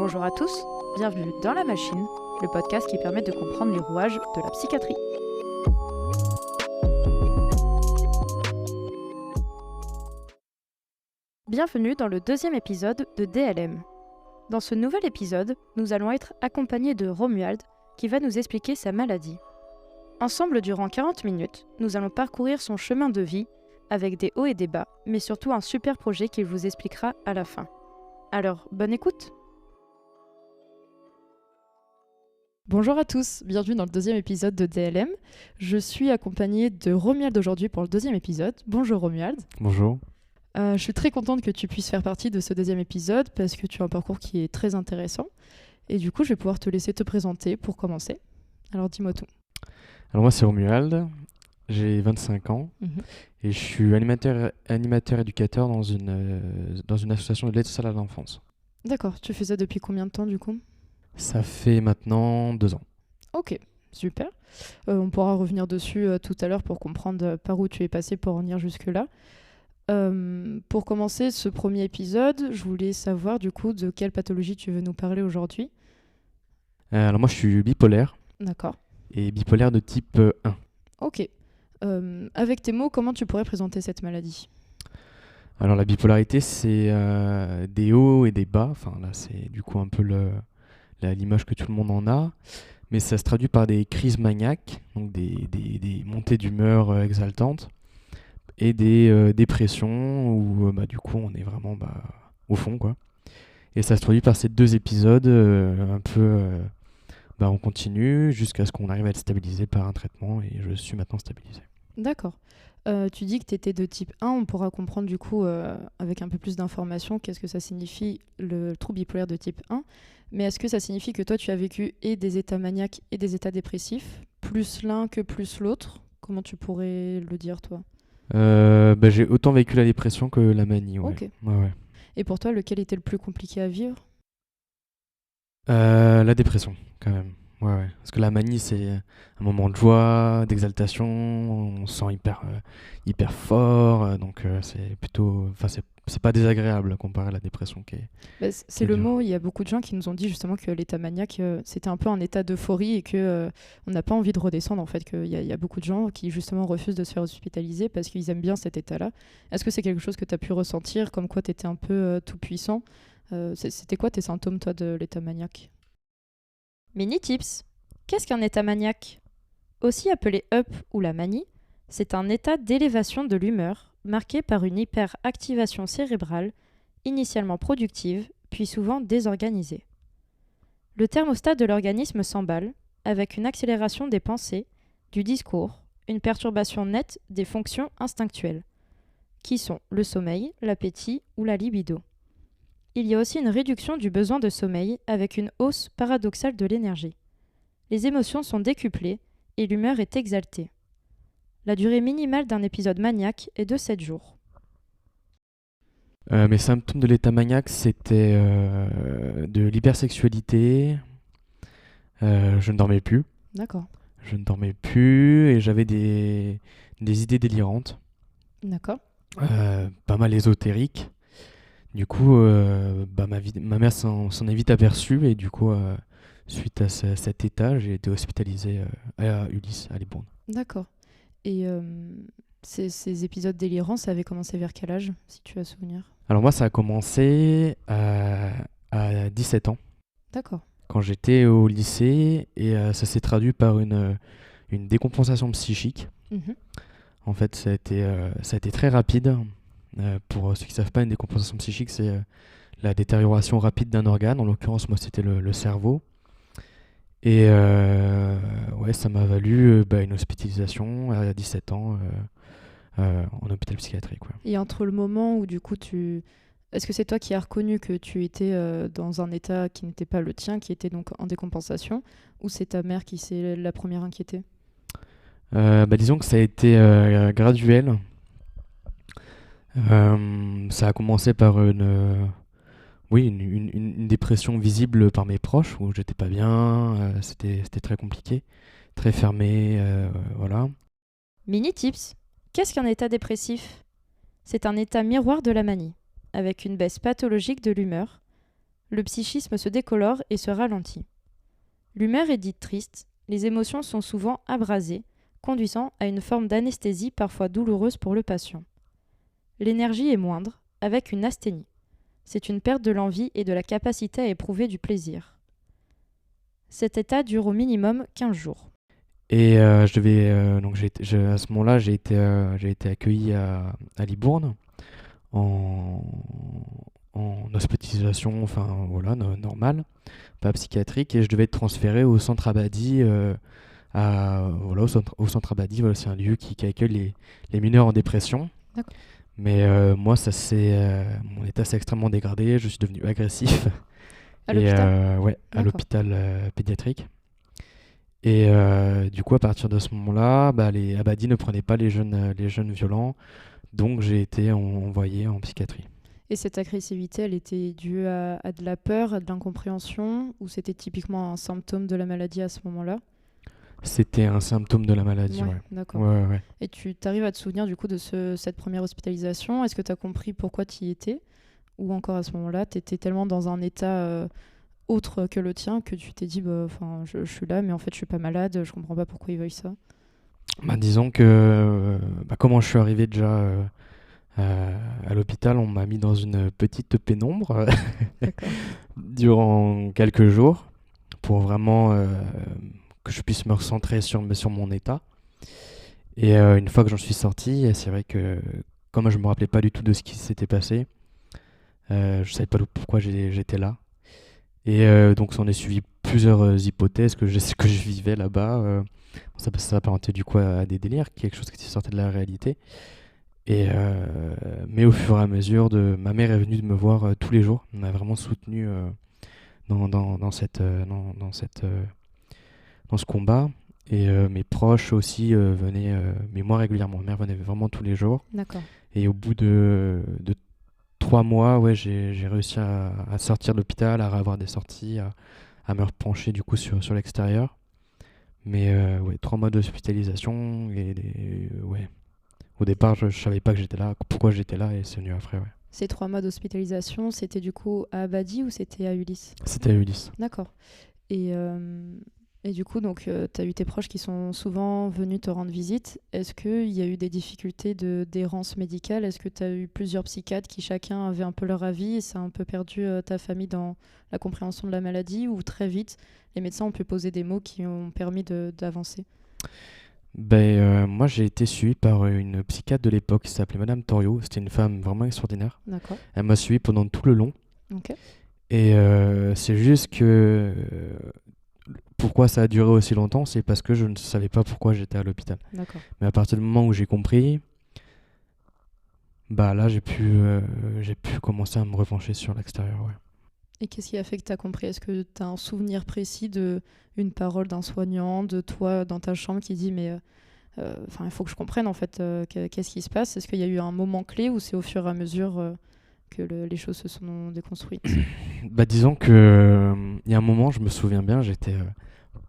Bonjour à tous, bienvenue dans La Machine, le podcast qui permet de comprendre les rouages de la psychiatrie. Bienvenue dans le deuxième épisode de DLM. Dans ce nouvel épisode, nous allons être accompagnés de Romuald qui va nous expliquer sa maladie. Ensemble, durant 40 minutes, nous allons parcourir son chemin de vie avec des hauts et des bas, mais surtout un super projet qu'il vous expliquera à la fin. Alors, bonne écoute! Bonjour à tous, bienvenue dans le deuxième épisode de DLM. Je suis accompagnée de Romuald aujourd'hui pour le deuxième épisode. Bonjour Romuald. Bonjour. Je suis très contente que tu puisses faire partie de ce deuxième épisode parce que tu as un parcours qui est très intéressant. Et du coup, je vais pouvoir te laisser te présenter pour commencer. Alors dis-moi tout. Alors moi c'est Romuald, j'ai 25 ans et je suis animateur-éducateur dans une association de l'aide sociale à l'enfance. D'accord, tu fais ça depuis combien de temps du coup ? Ça fait maintenant 2 ans. Ok, super. On pourra revenir dessus tout à l'heure pour comprendre par où tu es passé pour en venir jusque-là. Pour commencer ce premier épisode, je voulais savoir du coup de quelle pathologie tu veux nous parler aujourd'hui. Alors moi je suis bipolaire. D'accord. Et bipolaire de type 1. Ok. Avec tes mots, comment tu pourrais présenter cette maladie ? Alors la bipolarité c'est des hauts et des bas. Enfin là c'est du coup un peu l'image que tout le monde en a. Mais ça se traduit par des crises maniaques, donc des montées d'humeur exaltantes. Et des dépressions où du coup on est vraiment au fond quoi. Et ça se traduit par ces 2 épisodes un peu on continue jusqu'à ce qu'on arrive à être stabilisé par un traitement et je suis maintenant stabilisé. D'accord. Tu dis que tu étais de type 1, on pourra comprendre du coup avec un peu plus d'informations qu'est-ce que ça signifie le trouble bipolaire de type 1. Mais est-ce que ça signifie que toi tu as vécu et des états maniaques et des états dépressifs, plus l'un que plus l'autre ? Comment tu pourrais le dire toi ? J'ai autant vécu la dépression que la manie. Ouais. Ok. Ouais. Et pour toi, lequel était le plus compliqué à vivre ? La dépression, quand même. Ouais. Parce que la manie, c'est un moment de joie, d'exaltation, on se sent hyper fort, donc c'est plutôt... Enfin, c'est pas désagréable comparé à la dépression qui est... C'est le mot, il y a beaucoup de gens qui nous ont dit justement que l'état maniaque, c'était un peu un état d'euphorie et qu'on n'a pas envie de redescendre en fait, qu'il y a beaucoup de gens qui justement refusent de se faire hospitaliser parce qu'ils aiment bien cet état-là. Est-ce que c'est quelque chose que tu as pu ressentir, comme quoi tu étais un peu tout puissant ? C'était quoi tes symptômes toi de l'état maniaque ? Mini tips. Qu'est-ce qu'un état maniaque ? Aussi appelé up ou la manie, c'est un état d'élévation de l'humeur marqué par une hyperactivation cérébrale initialement productive, puis souvent désorganisée. Le thermostat de l'organisme s'emballe avec une accélération des pensées, du discours, une perturbation nette des fonctions instinctuelles, qui sont le sommeil, l'appétit ou la libido. Il y a aussi une réduction du besoin de sommeil avec une hausse paradoxale de l'énergie. Les émotions sont décuplées et l'humeur est exaltée. La durée minimale d'un épisode maniaque est de 7 jours. Mes symptômes de l'état maniaque, c'était de l'hypersexualité. Je ne dormais plus. D'accord. Je ne dormais plus et j'avais des idées délirantes. D'accord. Pas mal ésotériques. Du coup, ma mère s'en est vite aperçue et du coup, suite à cet état, j'ai été hospitalisé à Ulysse, à Libourne. D'accord. Et ces épisodes délirants, ça avait commencé vers quel âge, si tu as souvenir ? Alors moi, ça a commencé à 17 ans. D'accord. Quand j'étais au lycée et ça s'est traduit par une décompensation psychique. En fait, ça a été très rapide. Pour ceux qui ne savent pas, une décompensation psychique, c'est la détérioration rapide d'un organe. En l'occurrence, moi, c'était le cerveau. Et ça m'a valu une hospitalisation à 17 ans en hôpital psychiatrique. Ouais. Et entre le moment où du coup est-ce que c'est toi qui as reconnu que tu étais dans un état qui n'était pas le tien, qui était donc en décompensation, ou c'est ta mère qui s'est la première inquiétée ? Disons que ça a été graduel. Ça a commencé par une dépression visible par mes proches, où j'étais pas bien, c'était très compliqué, très fermé, voilà. Mini tips. Qu'est-ce qu'un état dépressif ? C'est un état miroir de la manie, avec une baisse pathologique de l'humeur, Le psychisme se décolore et se ralentit. L'humeur est dite triste, les émotions sont souvent abrasées, conduisant à une forme d'anesthésie parfois douloureuse pour le patient. L'énergie est moindre, avec une asthénie. C'est une perte de l'envie et de la capacité à éprouver du plaisir. Cet état dure au minimum 15 jours. Et donc à ce moment-là, j'ai été accueilli à Libourne en, en hospitalisation, enfin voilà, normale, pas psychiatrique, et je devais être transféré au centre Abadi. Au centre Abadi, voilà, c'est un lieu qui accueille les mineurs en dépression. D'accord. Mais moi, mon état s'est extrêmement dégradé, je suis devenu agressif. À l'hôpital Ouais, à D'accord. l'hôpital pédiatrique. Et du coup, à partir de ce moment-là, les Abadi ne prenaient pas les jeunes violents, donc j'ai été envoyé en psychiatrie. Et cette agressivité, elle était due à de la peur, à de l'incompréhension, ou c'était typiquement un symptôme de la maladie à ce moment-là? C'était un symptôme de la maladie, ouais. D'accord. Ouais. Et tu t'arrives à te souvenir du coup de cette première hospitalisation? Est-ce que tu as compris pourquoi tu y étais? Ou encore à ce moment-là, tu étais tellement dans un état autre que le tien que tu t'es dit, je suis là, mais en fait, je suis pas malade, je comprends pas pourquoi ils veuillent ça. Disons que comment je suis arrivé déjà à l'hôpital, on m'a mis dans une petite pénombre D'accord. durant quelques jours pour vraiment que je puisse me recentrer sur mon état. Et une fois que j'en suis sorti, c'est vrai que comme je me rappelais pas du tout de ce qui s'était passé, je savais pas pourquoi j'étais là. Et donc s'en est suivi plusieurs hypothèses que je vivais là-bas. Ça s'apparentait du coup à des délires, quelque chose qui sortait de la réalité. Et mais au fur et à mesure, ma mère est venue me voir tous les jours. On m'a vraiment soutenu dans ce combat. Et mes proches aussi venaient, mais moi régulièrement. Ma mère venait vraiment tous les jours. D'accord. Et au bout de 3 mois, ouais, j'ai réussi à sortir de l'hôpital, à avoir des sorties, à me repencher du coup sur l'extérieur. Mais ouais, 3 mois d'hospitalisation ouais. Au départ, je savais pas que j'étais là, pourquoi j'étais là, et c'est venu après, ouais. Ces 3 mois d'hospitalisation, c'était du coup à Abadi ou c'était à Ulysse? C'était à Ulysse. D'accord. Et du coup, donc, tu as eu tes proches qui sont souvent venus te rendre visite. Est-ce qu'il y a eu des difficultés d'errance médicale? Est-ce que tu as eu plusieurs psychiatres qui chacun avait un peu leur avis et ça a un peu perdu ta famille dans la compréhension de la maladie? Ou très vite, les médecins ont pu poser des mots qui ont permis d'avancer? Moi, j'ai été suivi par une psychiatre de l'époque qui s'appelait Madame Torio. C'était une femme vraiment extraordinaire. D'accord. Elle m'a suivi pendant tout le long. Ok. Et c'est juste que pourquoi ça a duré aussi longtemps, c'est parce que je ne savais pas pourquoi j'étais à l'hôpital. D'accord. Mais à partir du moment où j'ai compris, là j'ai pu commencer à me repencher sur l'extérieur. Ouais. Et qu'est-ce qui a fait que tu as compris? Est-ce que tu as un souvenir précis d'une parole d'un soignant, de toi dans ta chambre qui dit mais il faut que je comprenne en fait qu'est-ce qui se passe? Est-ce qu'il y a eu un moment clé ou c'est au fur et à mesure que les choses se sont déconstruites? Disons que il y a un moment, je me souviens bien, j'étais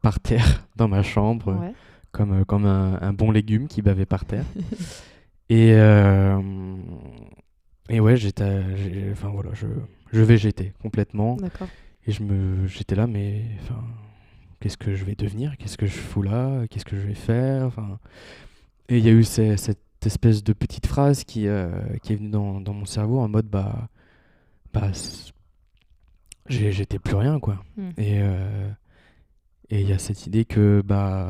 par terre dans ma chambre, Ouais. comme un bon légume qui bavait par terre. Et ouais, je végétais complètement. D'accord. Et j'étais là, mais qu'est-ce que je vais devenir? Qu'est-ce que je fous là? Qu'est-ce que je vais faire? Et il y a eu cette espèce de petite phrase qui est venue dans mon cerveau en mode j'étais plus rien, quoi. Et il y a cette idée que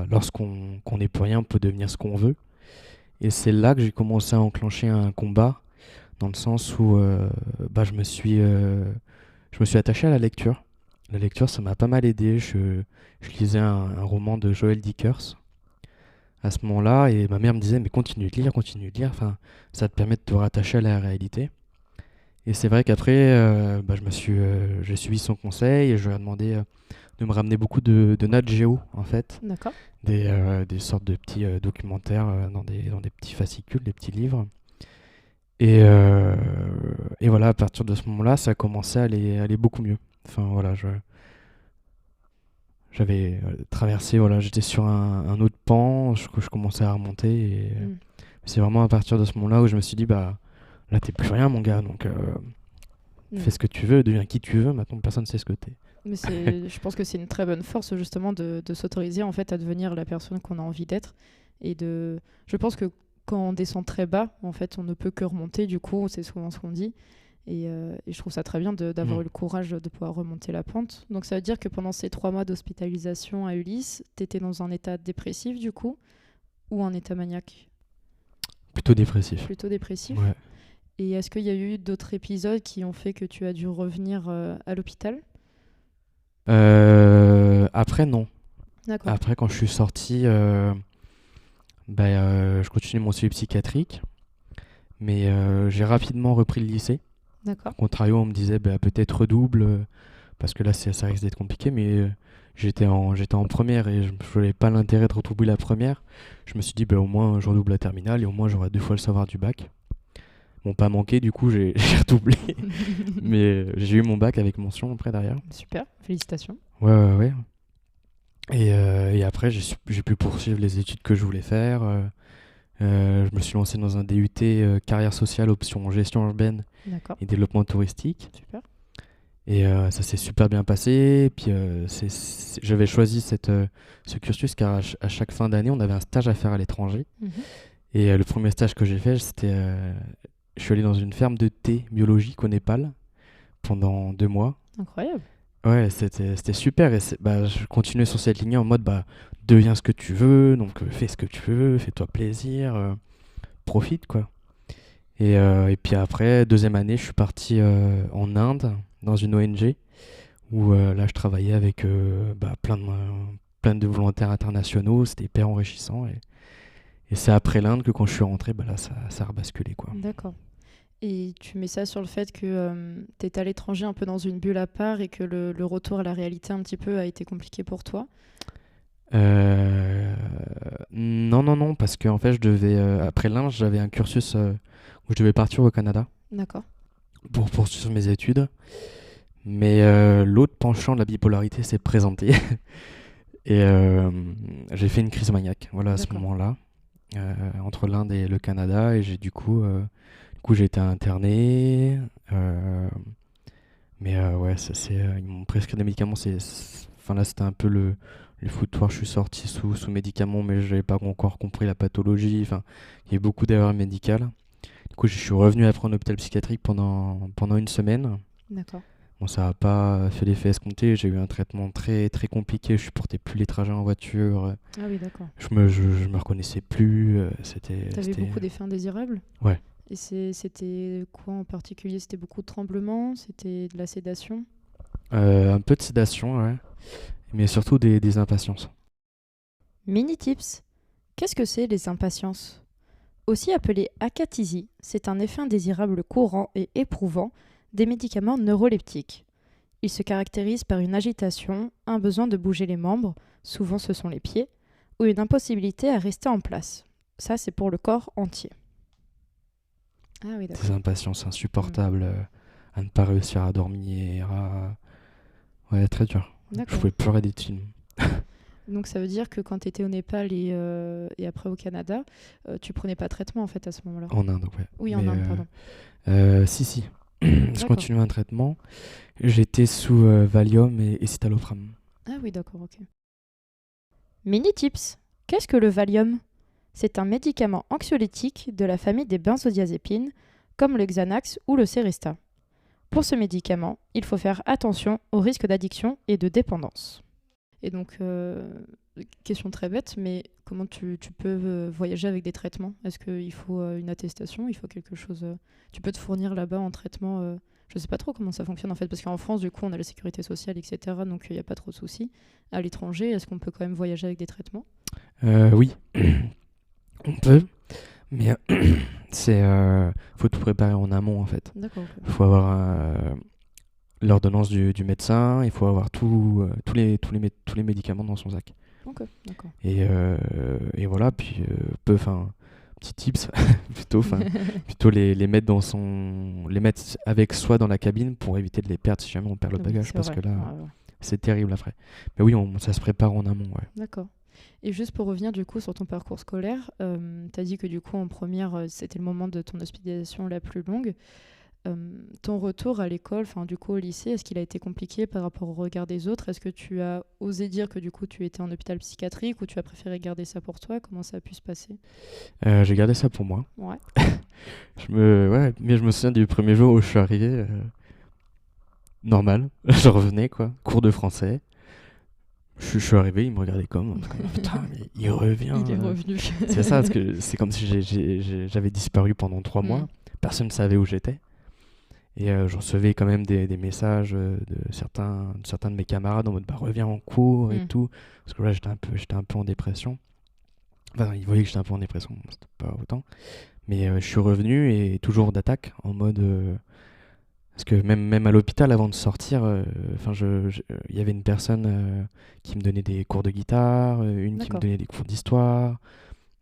lorsqu'on n'est plus rien, on peut devenir ce qu'on veut. Et c'est là que j'ai commencé à enclencher un combat, dans le sens où je me suis attaché à la lecture. La lecture, ça m'a pas mal aidé. Je lisais un roman de Joël Dickers à ce moment-là, et ma mère me disait mais continue de lire, ça te permet de te rattacher à la réalité. Et c'est vrai qu'après, j'ai suivi son conseil et je lui ai demandé de me ramener beaucoup de Nat Geo, en fait. D'accord. Des sortes de petits documentaires dans des petits fascicules, des petits livres. Et voilà, à partir de ce moment-là, ça a commencé à aller beaucoup mieux. J'avais traversé, j'étais sur un autre pan, je commençais à remonter. Et c'est vraiment à partir de ce moment-là où je me suis dit, là, t'es plus rien, mon gars. Donc, Fais ce que tu veux, deviens qui tu veux, maintenant personne ne sait ce que t'es. Mais je pense que c'est une très bonne force justement de s'autoriser en fait à devenir la personne qu'on a envie d'être. Je pense que quand on descend très bas, en fait, on ne peut que remonter. Du coup, c'est souvent ce qu'on dit. Et je trouve ça très bien d'avoir eu le courage de pouvoir remonter la pente. Donc ça veut dire que pendant ces 3 mois d'hospitalisation à Ulysse, tu étais dans un état dépressif du coup ou un état maniaque? Plutôt dépressif. Plutôt dépressif. Ouais. Et est-ce qu'il y a eu d'autres épisodes qui ont fait que tu as dû revenir à l'hôpital? Après, non. D'accord. Après, quand je suis sorti, je continue mon suivi psychiatrique, mais j'ai rapidement repris le lycée. D'accord. Au contrario, on me disait peut-être redouble, parce que là, ça risque d'être compliqué, mais j'étais en première et je n'avais pas l'intérêt de redoubler la première. Je me suis dit, au moins, je redouble la terminale et au moins, j'aurai 2 fois le savoir du bac. Bon, pas manqué, du coup, j'ai redoublé, mais j'ai eu mon bac avec mention après derrière. Super, félicitations. Ouais. Et après, j'ai pu poursuivre les études que je voulais faire. Je me suis lancé dans un DUT carrière sociale, option gestion urbaine D'accord. et développement touristique. Super. Et ça s'est super bien passé. Et puis j'avais choisi ce cursus car à chaque fin d'année, on avait un stage à faire à l'étranger. Et le premier stage que j'ai fait, je suis allé dans une ferme de thé biologique au Népal pendant 2 mois. Incroyable. Ouais, c'était super. Et je continuais sur cette lignée en mode deviens ce que tu veux, donc fais ce que tu veux, fais-toi plaisir, profite quoi. Et puis après, 2e année, je suis parti en Inde, dans une ONG, où là je travaillais avec plein de volontaires internationaux, c'était hyper enrichissant. Et c'est après l'Inde que quand je suis rentré, là ça a rebasculé quoi. D'accord. Et tu mets ça sur le fait que tu es à l'étranger un peu dans une bulle à part et que le retour à la réalité un petit peu a été compliqué pour toi? Non, parce qu'en fait, après l'Inde, j'avais un cursus où je devais partir au Canada. D'accord. Pour poursuivre mes études. Mais l'autre penchant de la bipolarité s'est présenté. Et j'ai fait une crise maniaque, voilà, à ce moment-là, entre l'Inde et le Canada. Et du coup, j'ai été interné. Mais ouais, ils m'ont prescrit des médicaments. Là, c'était un peu le foutoir. Je suis sorti sous médicaments, mais je n'avais pas encore compris la pathologie. Enfin, il y a eu beaucoup d'erreurs médicales. Du coup, je suis revenu après en hôpital psychiatrique pendant 1 semaine. D'accord. Bon, ça n'a pas fait l'effet escompté. J'ai eu un traitement très, très compliqué. Je supportais plus les trajets en voiture. Ah oui, d'accord. Je me reconnaissais plus. T'avais beaucoup d'effets indésirables? Ouais. Et c'était quoi en particulier? C'était beaucoup de tremblements? C'était de la sédation? Un peu de sédation, ouais. Mais surtout des impatiences. Mini tips. Qu'est-ce que c'est les impatiences? Aussi appelé acathysie, c'est un effet indésirable courant et éprouvant des médicaments neuroleptiques. Il se caractérise par une agitation, un besoin de bouger les membres, souvent ce sont les pieds, ou une impossibilité à rester en place. Ça, c'est pour le corps entier. Ah oui, d'accord. Des impatiences insupportables, à ne pas réussir à dormir, Ouais, très dur. D'accord. Je pouvais pleurer des films. Donc ça veut dire que quand tu étais au Népal et après au Canada, tu prenais pas de traitement en fait à ce moment-là? En Inde, ouais. Oui, en Inde, pardon. Si. Je continue un traitement. J'étais sous Valium et citalopram. Ah oui, d'accord, ok. Mini tips. Qu'est-ce que le Valium? C'est un médicament anxiolytique de la famille des benzodiazépines, comme le Xanax ou le Seresta. Pour ce médicament, il faut faire attention au risque d'addiction et de dépendance. Et donc, question très bête, mais comment tu peux voyager avec des traitements? Est-ce qu'il faut une attestation? Il faut quelque chose? Tu peux te fournir là-bas en traitement? Je ne sais pas trop comment ça fonctionne en fait, parce qu'en France, du coup, on a la sécurité sociale, etc. Donc, il n'y a pas trop de soucis. À l'étranger, est-ce qu'on peut quand même voyager avec des traitements? Oui, on peut, mais faut tout préparer en amont en fait. D'accord. Il faut avoir l'ordonnance du médecin, il faut avoir tous les médicaments dans son sac. Ok, d'accord. Et voilà, puis petit tips, plutôt les mettre les mettre avec soi dans la cabine pour éviter de les perdre si jamais on perd le bagage, parce que là, c'est terrible après. Mais oui, ça se prépare en amont, ouais. D'accord. Et juste pour revenir du coup sur ton parcours scolaire, tu as dit que du coup en première, c'était le moment de ton hospitalisation la plus longue. Ton retour à l'école, enfin du coup au lycée, est-ce qu'il a été compliqué par rapport au regard des autres? Est-ce que tu as osé dire que du coup tu étais en hôpital psychiatrique ou tu as préféré garder ça pour toi? Comment ça a pu se passer? J'ai gardé ça pour moi. Ouais, Ouais, mais je me souviens du premier jour où je suis arrivé, normal, je revenais quoi, cours de français. Je suis arrivé, il me regardait comme putain, mais il revient. il est revenu. C'est ça, parce que c'est comme si j'avais disparu pendant 3 mois. Mm. Personne ne savait où j'étais. Et je recevais quand même des messages de certains de mes camarades en mode bah reviens en cours et Mm. tout. Parce que là j'étais un peu en dépression. Enfin, ils voyaient que j'étais un peu en dépression, bon, c'était pas autant. Mais je suis revenu et toujours d'attaque en mode. Parce que même à l'hôpital, avant de sortir, enfin, il y avait une personne qui me donnait des cours de guitare, une qui me D'accord. donnait des cours d'histoire.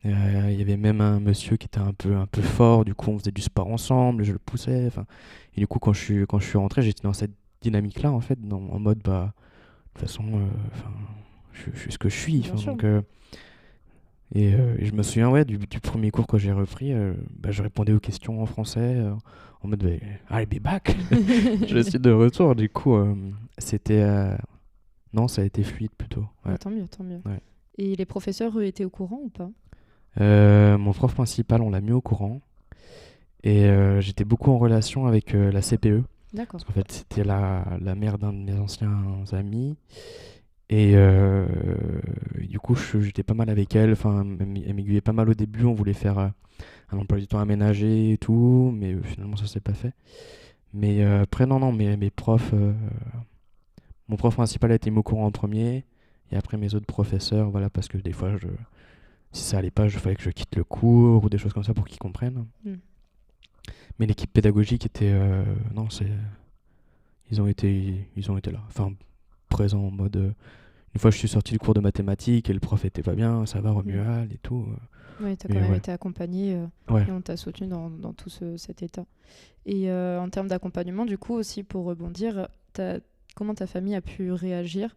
Il y avait même un monsieur qui était un peu fort, du coup on faisait du sport ensemble, je le poussais. Enfin, et du coup quand je suis rentré, j'étais dans cette dynamique-là en fait, en mode bah de toute façon, enfin, je suis ce que je suis. Bien Enfin, sûr. donc, et je me souviens ouais, du premier cours que j'ai repris, bah, je répondais aux questions en français en mode bah, I'll be back. Je suis de retour. Du coup, c'était non, ça a été fluide plutôt. Ouais. Ah, tant mieux, tant mieux. Ouais. Et les professeurs, eux, étaient au courant ou pas? Mon prof principal, on l'a mis au courant. Et j'étais beaucoup en relation avec la CPE. D'accord. Parce qu'en fait, c'était la mère d'un de mes anciens amis. Et du coup, j'étais pas mal avec elle. Enfin, elle m'aiguillait pas mal au début. On voulait faire un emploi du temps aménagé et tout. Mais finalement, ça s'est pas fait. Mais après, non, mes profs. Mon prof principal a été mis au courant en premier. Et après, mes autres professeurs, voilà, parce que des fois, si ça allait pas, il fallait que je quitte le cours ou des choses comme ça pour qu'ils comprennent. Mm. Mais l'équipe pédagogique était. Non, ils ont été là. Enfin, présents en mode. Une fois, je suis sorti du cours de mathématiques et le prof était pas bien, ça va, Mm. Romuald et tout. Oui, tu as quand Mais même ouais. été accompagné Ouais. et on t'a soutenu dans tout cet état. Et en termes d'accompagnement, du coup, aussi pour rebondir, comment ta famille a pu réagir,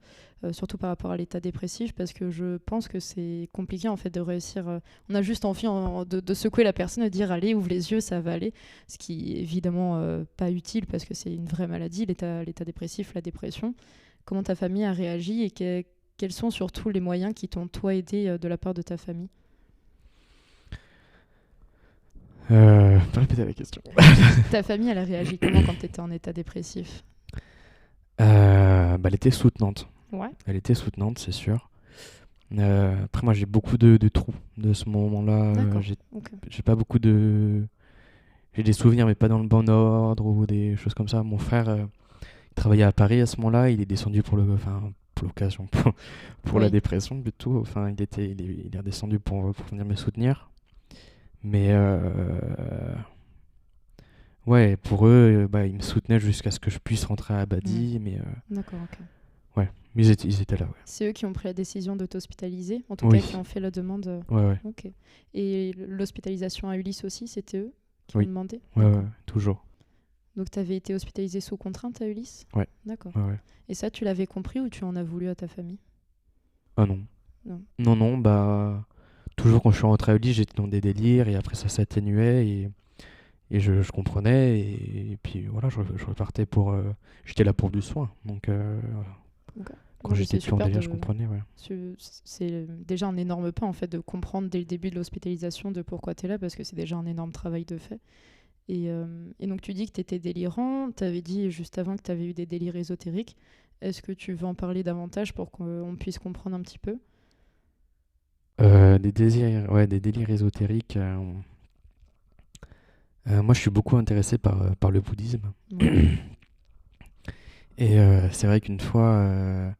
surtout par rapport à l'état dépressif, parce que je pense que c'est compliqué en fait de réussir. On a juste envie de secouer la personne et de dire allez, ouvre les yeux, ça va aller, ce qui est évidemment pas utile parce que c'est une vraie maladie, l'état dépressif, la dépression. Comment ta famille a réagi et quels sont surtout les moyens qui t'ont toi aidé de la part de ta famille? Pas répéter la question. Ta famille, elle a réagi comment quand tu étais en état dépressif? Bah, elle était soutenante. Ouais, Elle était soutenante, c'est sûr. Après, moi, j'ai beaucoup de trous de ce moment-là. d'accord. Ok. J'ai pas beaucoup de. J'ai des souvenirs, mais pas dans le bon ordre ou des choses comme ça. Mon frère, il travaillait à Paris à ce moment-là. Il est descendu pour l'occasion, pour la Oui. dépression plutôt. Enfin, il est redescendu pour venir me soutenir. Mais ouais, pour eux, bah, ils me soutenaient jusqu'à ce que je puisse rentrer à Mm. Abadi. Mais D'accord, ok. ouais, mais ils étaient là, ouais. C'est eux qui ont pris la décision de t'hospitaliser, en tout cas Oui, qui ont fait la demande. ouais, ouais, Ok. Et l'hospitalisation à Ulysse aussi, c'était eux qui ont oui, demandé? ouais, D'accord. ouais, toujours. Donc tu avais été hospitalisé sous contrainte à Ulysse? Ouais, D'accord. ouais, ouais. Et ça, tu l'avais compris ou tu en as voulu à ta famille? Ah non. Non. Non, bah, toujours quand je suis rentré à Ulysse, j'étais dans des délires et après ça s'atténuait et je comprenais et puis voilà, je repartais pour. J'étais là pour du soin. Donc Ok. quand Non, mais j'étais c'est plus en super délire, je comprenais, ouais. C'est déjà un énorme pas en fait de comprendre dès le début de l'hospitalisation de pourquoi tu es là parce que c'est déjà un énorme travail de fait. Et donc tu dis que tu étais délirant, tu avais dit juste avant que tu avais eu des délires ésotériques. Est-ce que tu veux en parler davantage pour qu'on puisse comprendre un petit peu? Des délires ésotériques. Moi, je suis beaucoup intéressé par le bouddhisme. Ouais, Et c'est vrai qu'une fois,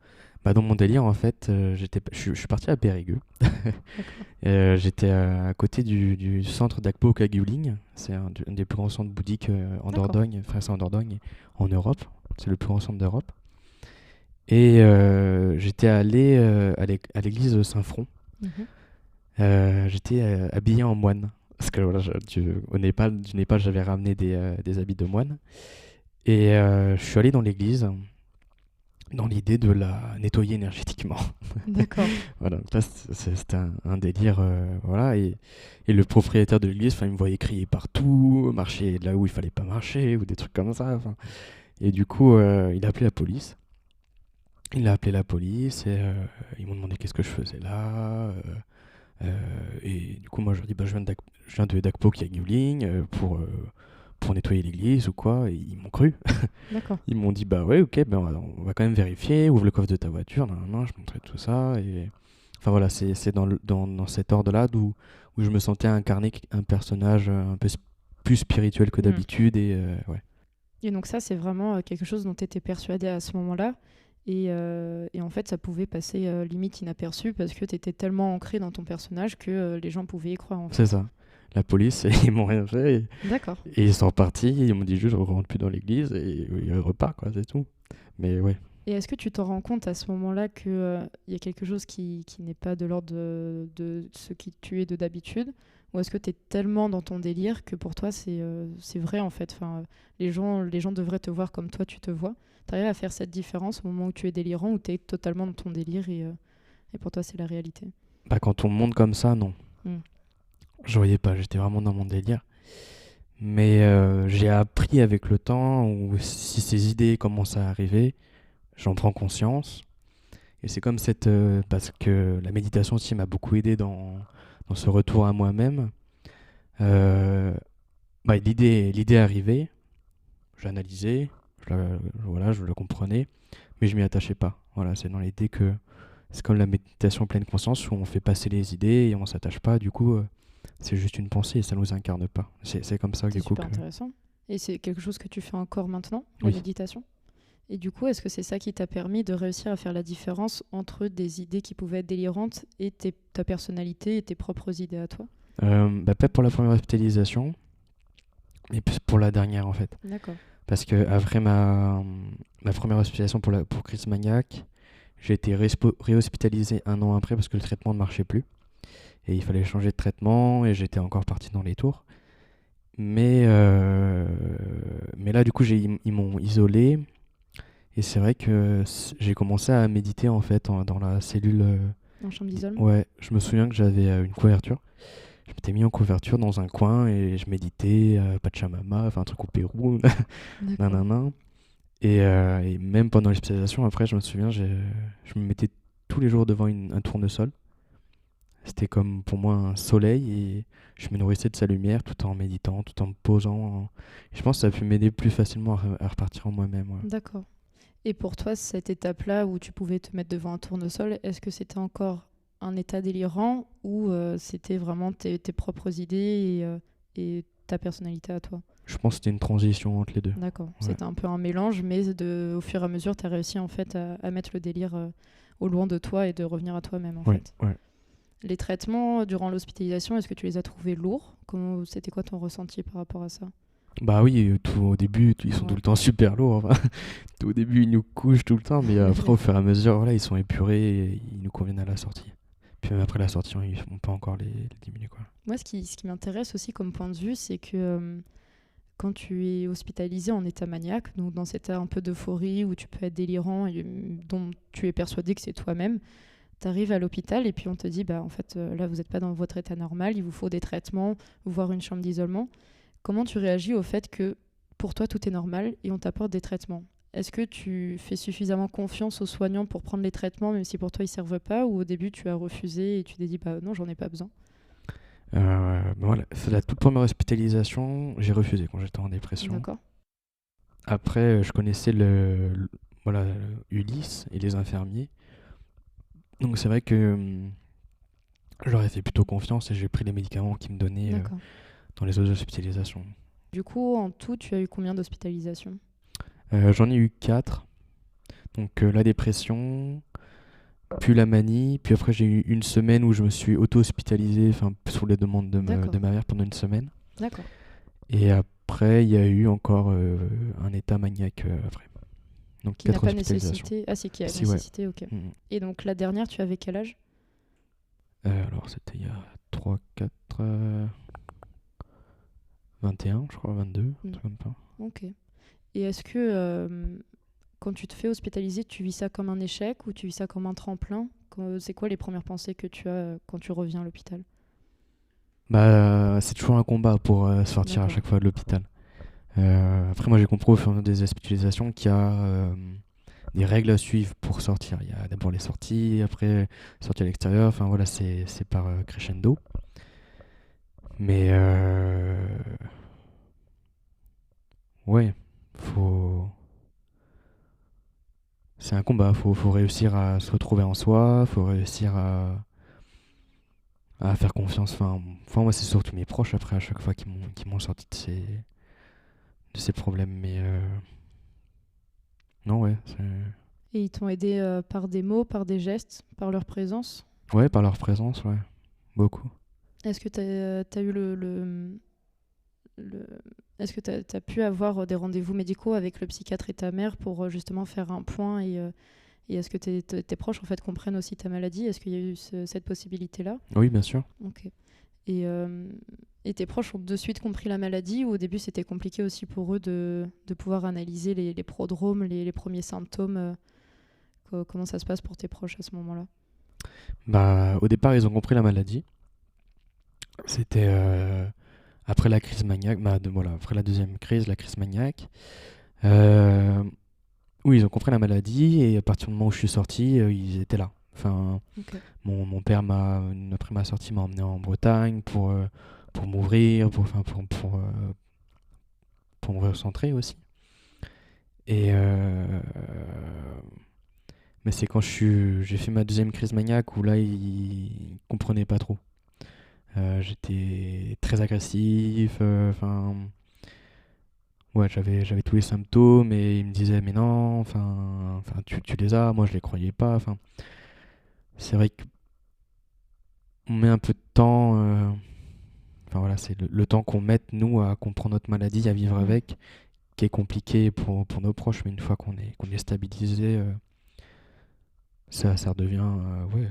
bah, dans mon délire, en fait, je suis parti à Périgueux. d'accord. J'étais à côté du centre d'Akpo Kagyuling. C'est un des plus grands centres bouddhiques en D'accord. Dordogne. Enfin, c'est en Dordogne, en Europe. C'est le plus grand centre d'Europe. Et j'étais allé à l'église de Saint-Front. Mhm. J'étais habillé en moine. Parce que voilà, du Népal, j'avais ramené des habits de moine. Et je suis allé dans l'église. dans l'idée de la nettoyer énergétiquement. D'accord. Voilà, donc là, c'était un délire, voilà, et le propriétaire de l'église, enfin, il me voyait crier partout, marcher là où il fallait pas marcher, ou des trucs comme ça, enfin. Et du coup, il a appelé la police. Il a appelé la police, et ils m'ont demandé qu'est-ce que je faisais là, et du coup, moi, je leur dis, bah, je viens de Dakpo qui est à Guling, pour nettoyer l'église ou quoi, et ils m'ont cru. D'accord. Ils m'ont dit, bah ouais, ok, ben on va quand même vérifier, ouvre le coffre de ta voiture, non, je montrais tout ça. Et... Enfin voilà, c'est dans cet ordre-là où je me sentais incarner un personnage un peu plus spirituel que Mm. d'habitude. Et ouais, Et donc ça, c'est vraiment quelque chose dont tu étais persuadé à ce moment-là. Et en fait, ça pouvait passer limite inaperçu parce que tu étais tellement ancré dans ton personnage que les gens pouvaient y croire en c'est fait. ça. La police, ils m'ont rien fait. D'accord. Et ils sont repartis, ils m'ont dit juste, je rentre plus dans l'église, et ils repartent, quoi, c'est tout. Mais ouais, Et est-ce que tu t'en rends compte à ce moment-là qu'il y a quelque chose qui n'est pas de l'ordre de ce qui tu es de d'habitude? Ou est-ce que tu es tellement dans ton délire que pour toi c'est vrai en fait? Enfin, les gens devraient te voir comme toi tu te vois. Tu arrives à faire cette différence au moment où tu es délirant ou tu es totalement dans ton délire et pour toi c'est la réalité? bah, quand on me montre comme ça, non. Hmm. Je voyais pas, j'étais vraiment dans mon délire. Mais j'ai appris avec le temps, où si ces idées commencent à arriver, j'en prends conscience. Et c'est comme parce que la méditation aussi m'a beaucoup aidé dans ce retour à moi-même. Euh, Bah, l'idée est arrivée, je l'analysais, voilà, je le comprenais, mais je m'y attachais pas. Voilà, c'est dans l'idée que c'est comme la méditation pleine conscience où on fait passer les idées et on s'attache pas. Du coup, c'est juste une pensée et ça nous incarne pas. C'est comme ça, C'est du coup, super que... intéressant. Et c'est quelque chose que tu fais encore maintenant, la Oui, méditation? Et du coup, est-ce que c'est ça qui t'a permis de réussir à faire la différence entre des idées qui pouvaient être délirantes et ta personnalité et tes propres idées à toi? Bah, pas pour la première hospitalisation, mais plus pour la dernière, en fait. D'accord. Parce que après ma première hospitalisation pour crise maniaque, j'ai été réhospitalisé un an après parce que le traitement ne marchait plus. Et il fallait changer de traitement et j'étais encore parti dans les tours. Mais, euh, mais là, du coup, ils m'ont isolé. Et c'est vrai que j'ai commencé à méditer en fait dans la cellule. En chambre d'isolement? Ouais, je me souviens que j'avais une couverture. Je m'étais mis en couverture dans un coin et je méditais, Pachamama, enfin un truc au Pérou, D'accord. nanana. Et même pendant l'hospitalisation, après, je me souviens, je me mettais tous les jours devant un tournesol. C'était comme pour moi un soleil et je me nourrissais de sa lumière tout en méditant, tout en me posant. Et je pense que ça a pu m'aider plus facilement à repartir en moi-même. Ouais. D'accord. Et pour toi, cette étape-là où tu pouvais te mettre devant un tournesol, est-ce que c'était encore un état délirant ou c'était vraiment tes propres idées et ta personnalité à toi? Je pense que c'était une transition entre les deux. D'accord. Ouais. C'était un peu un mélange, mais au fur et à mesure, tu as réussi en fait à mettre le délire au loin de toi et de revenir à toi-même en Ouais, fait. ouais. Les traitements durant l'hospitalisation, est-ce que tu les as trouvés lourds? C'était quoi ton ressenti par rapport à ça? Bah oui, tout au début, ils sont tout Ouais. le temps super lourds. Enfin, tout au début, ils nous couchent tout le temps, mais après, au fur et à mesure, voilà, ils sont épurés et ils nous conviennent à la sortie. Puis même après la sortie, on peut encore les diminuer, quoi. Moi, ce qui m'intéresse aussi comme point de vue, c'est que quand tu es hospitalisé en état maniaque, donc dans cet état un peu d'euphorie où tu peux être délirant et dont tu es persuadé que c'est toi-même, tu arrives à l'hôpital et puis on te dit, bah, en fait, là, vous n'êtes pas dans votre état normal, il vous faut des traitements, voire une chambre d'isolement. Comment tu réagis au fait que pour toi, tout est normal et on t'apporte des traitements? Est-ce que tu fais suffisamment confiance aux soignants pour prendre les traitements, même si pour toi, ils ne servent pas, ou au début, tu as refusé et tu t'es dit, bah non, j'en ai pas besoin? Voilà, c'est la toute première hospitalisation, j'ai refusé quand j'étais en dépression. D'accord. Après, je connaissais voilà, Ulysse et les infirmiers. Donc c'est vrai que je leur ai fait plutôt confiance et j'ai pris les médicaments qu'ils me donnaient D'accord. dans les autres hospitalisations. Du coup, en tout, tu as eu combien d'hospitalisations? J'en ai eu 4. Donc la dépression, puis la manie, puis après j'ai eu une semaine où je me suis auto-hospitalisé, enfin sous les demandes D'accord. de ma mère pendant une semaine. D'accord. Et après, il y a eu encore un état maniaque après. Donc Qui n'a 4 pas hospitalisations. nécessité. Ah, c'est qui a Si, ouais. nécessité, ok. Mm. Et donc la dernière, tu avais quel âge? Alors c'était il y a 3, 4, 21, je crois, 22, un Hmm. truc comme ça. Ok. Et est-ce que quand tu te fais hospitaliser, tu vis ça comme un échec ou tu vis ça comme un tremplin? C'est quoi les premières pensées que tu as quand tu reviens à l'hôpital? Bah, c'est toujours un combat pour sortir à D'accord. chaque fois de l'hôpital. Après, moi, j'ai compris au fur et à mesure des hospitalisations qu'il y a des règles à suivre pour sortir. Il y a d'abord les sorties, après sortir à l'extérieur. Enfin, voilà, c'est par crescendo. Mais ouais, faut... c'est un combat. Faut réussir à se retrouver en soi. Faut réussir à faire confiance. Enfin, moi, c'est surtout mes proches après, à chaque fois, qui m'ont sorti de ces problèmes. Mais non, ouais. Et ils t'ont aidé par des mots, par des gestes, par leur présence? Ouais, par leur présence, ouais. Beaucoup. Est-ce que tu as eu le- Est-ce que tu as pu avoir des rendez-vous médicaux avec le psychiatre et ta mère pour justement faire un point et est-ce que tes proches en fait comprennent aussi ta maladie? Est-ce qu'il y a eu cette possibilité-là? Oui, bien sûr. Ok. Et, euh, et tes proches ont de suite compris la maladie ou au début c'était compliqué aussi pour eux de pouvoir analyser les prodromes, les premiers symptômes comment ça se passe pour tes proches à ce moment-là? Bah, au départ, ils ont compris la maladie. C'était après la crise maniaque, voilà, après la deuxième crise, la crise maniaque. Euh, oui, ils ont compris la maladie et à partir du moment où je suis sorti, ils étaient là. Enfin, Ok. mon père après ma sortie, m'a emmené en Bretagne pour m'ouvrir, pour me recentrer aussi. Et mais c'est quand j'ai fait ma deuxième crise maniaque où là, ils comprenaient pas trop. J'étais très agressif. Enfin, ouais, j'avais tous les symptômes et ils me disaient mais non, enfin, tu les as. Moi, je les croyais pas. Enfin, c'est vrai qu'on met un peu de temps. Enfin voilà, c'est le temps qu'on met nous à comprendre notre maladie, à vivre Mm. avec, qui est compliqué pour nos proches. Mais une fois qu'on est stabilisé, ça redevient ouais,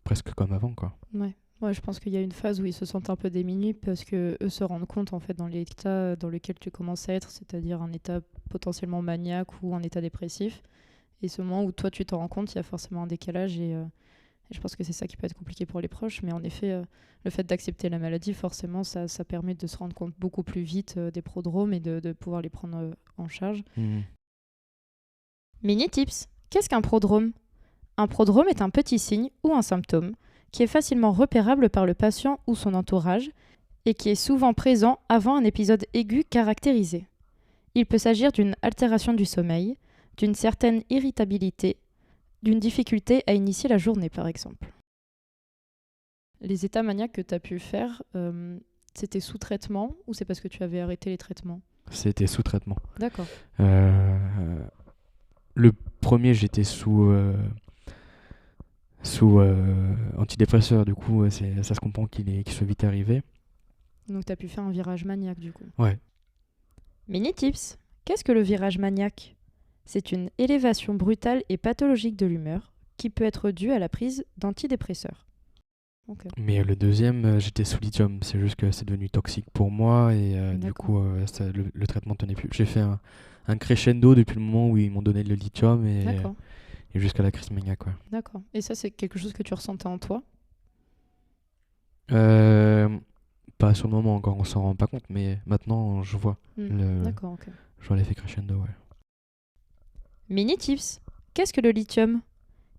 presque comme avant, quoi. Ouais. Ouais, je pense qu'il y a une phase où ils se sentent un peu démunis parce que eux se rendent compte en fait dans l'état dans lequel tu commences à être, c'est-à-dire un état potentiellement maniaque ou un état dépressif. Et ce moment où toi tu t'en rends compte, il y a forcément un décalage et je pense que c'est ça qui peut être compliqué pour les proches. Mais en effet, le fait d'accepter la maladie, forcément, ça permet de se rendre compte beaucoup plus vite des prodromes et de pouvoir les prendre en charge. Mhm. Mini tips, qu'est-ce qu'un prodrome? Un prodrome est un petit signe ou un symptôme qui est facilement repérable par le patient ou son entourage et qui est souvent présent avant un épisode aigu caractérisé. Il peut s'agir d'une altération du sommeil, d'une certaine irritabilité, d'une difficulté à initier la journée par exemple. Les états maniaques que tu as pu faire, c'était sous traitement ou c'est parce que tu avais arrêté les traitements? C'était sous traitement. D'accord. Euh, le premier, j'étais sous antidépresseur, du coup, ça se comprend qu'il soit vite arrivé. Donc tu as pu faire un virage maniaque du coup. Ouais. Mini tips, qu'est-ce que le virage maniaque? C'est une élévation brutale et pathologique de l'humeur qui peut être due à la prise d'antidépresseurs. Ok. Mais le deuxième, j'étais sous lithium. C'est juste que c'est devenu toxique pour moi et du D'accord. coup, le traitement tenait plus. J'ai fait un crescendo depuis le moment où ils m'ont donné le lithium D'accord. et jusqu'à la crise maniaque, quoi. D'accord. Et ça, c'est quelque chose que tu ressentais en toi? Euh, Pas sur le moment encore, on s'en rend pas compte, mais maintenant, D'accord, ok. je vois l'effet crescendo, ouais. Mini tips, qu'est-ce que le lithium?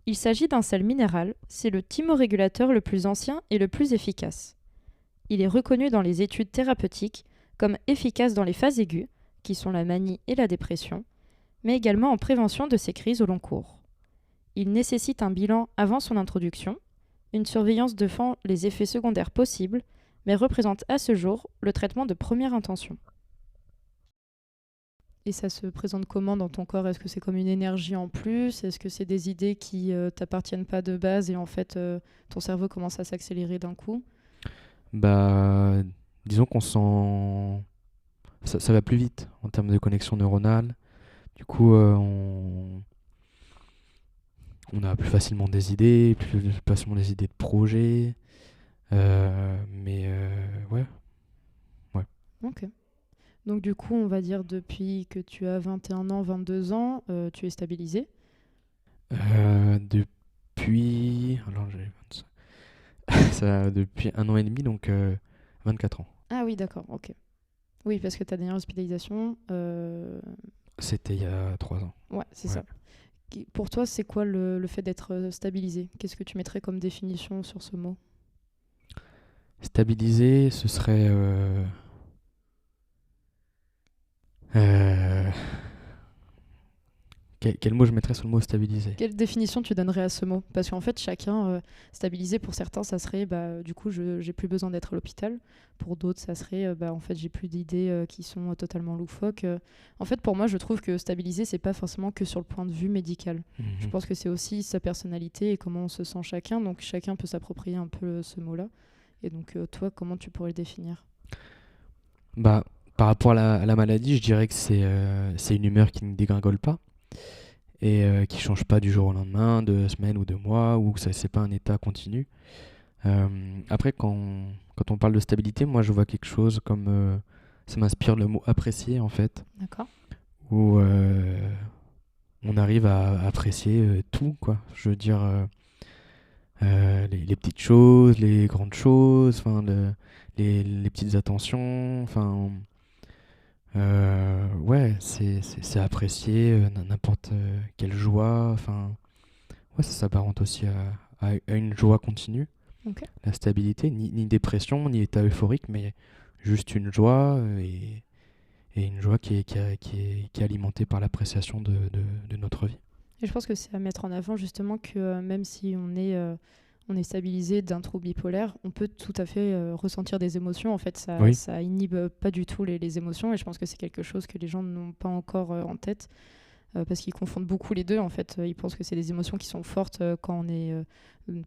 Il s'agit d'un sel minéral, c'est le thymorégulateur le plus ancien et le plus efficace. Il est reconnu dans les études thérapeutiques comme efficace dans les phases aiguës, qui sont la manie et la dépression, mais également en prévention de ces crises au long cours. Il nécessite un bilan avant son introduction, une surveillance devant les effets secondaires possibles, mais représente à ce jour le traitement de première intention. Et ça se présente comment dans ton corps? Est-ce que c'est comme une énergie en plus? Est-ce que c'est des idées qui t'appartiennent pas de base et en fait ton cerveau commence à s'accélérer d'un coup? Bah, disons qu'on sent. Ça va plus vite en termes de connexion neuronale. Du coup, on a plus facilement des idées, plus facilement des idées de projets. Mais ouais, ouais. Ok. Donc du coup, on va dire depuis que tu as 21 ans, 22 ans, tu es stabilisé. Depuis... Alors, j'ai 25. Ça, depuis 1 an et demi, donc 24 ans. Ah oui, d'accord, ok. Oui, parce que ta dernière hospitalisation, C'était il y a 3 ans. ouais, c'est Ouais. ça. Pour toi, c'est quoi le fait d'être stabilisé? Qu'est-ce que tu mettrais comme définition sur ce mot? Stabilisé, ce serait... euh, quel mot je mettrais sur le mot stabilisé? Quelle définition tu donnerais à ce mot? Parce qu'en fait, chacun, stabilisé pour certains, ça serait bah, du coup, j'ai plus besoin d'être à l'hôpital. Pour d'autres, ça serait bah, en fait, j'ai plus d'idées qui sont totalement loufoques. En fait, pour moi, je trouve que stabilisé, c'est pas forcément que sur le point de vue médical. Je Mhm. pense que c'est aussi sa personnalité et comment on se sent chacun. Donc, chacun peut s'approprier un peu ce mot-là. Et donc, toi, comment tu pourrais le définir? Bah, par rapport à la maladie, je dirais que c'est une humeur qui ne dégringole pas et qui change pas du jour au lendemain, de semaines ou de mois, ou ça c'est pas un état continu. Après, quand on parle de stabilité, moi je vois quelque chose comme ça m'inspire le mot apprécier en fait, D'accord. où on arrive à apprécier tout quoi. Je veux dire les petites choses, les grandes choses, enfin les petites attentions, enfin ouais, c'est apprécier n'importe quelle joie. Enfin, ouais, ça s'apparente aussi à une joie continue. Ok. La stabilité, ni dépression, ni état euphorique, mais juste une joie et une joie qui est alimentée par l'appréciation de notre vie. Et je pense que c'est à mettre en avant justement que même si on est stabilisé d'un trouble bipolaire, on peut tout à fait ressentir des émotions. En fait, Oui, ça inhibe pas du tout les émotions et je pense que c'est quelque chose que les gens n'ont pas encore en tête parce qu'ils confondent beaucoup les deux. En fait, ils pensent que c'est des émotions qui sont fortes quand on n'est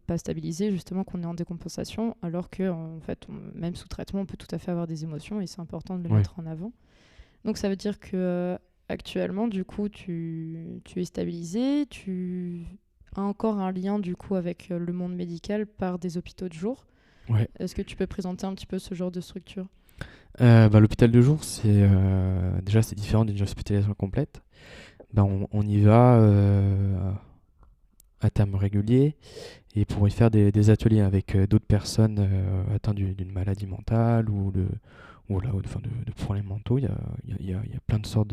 pas stabilisé, justement, qu'on est en décompensation, alors que en fait, même sous traitement, on peut tout à fait avoir des émotions et c'est important de le oui. mettre en avant. Donc ça veut dire que actuellement, du coup, tu es stabilisé, tu as encore un lien du coup avec le monde médical par des hôpitaux de jour. Ouais. Est-ce que tu peux présenter un petit peu ce genre de structure? Bah, l'hôpital de jour, déjà c'est différent d'une hospitalisation complète. Bah, on y va à terme régulier et pour y faire des ateliers avec d'autres personnes atteintes d'une maladie mentale enfin de problèmes mentaux. Il y a plein de sortes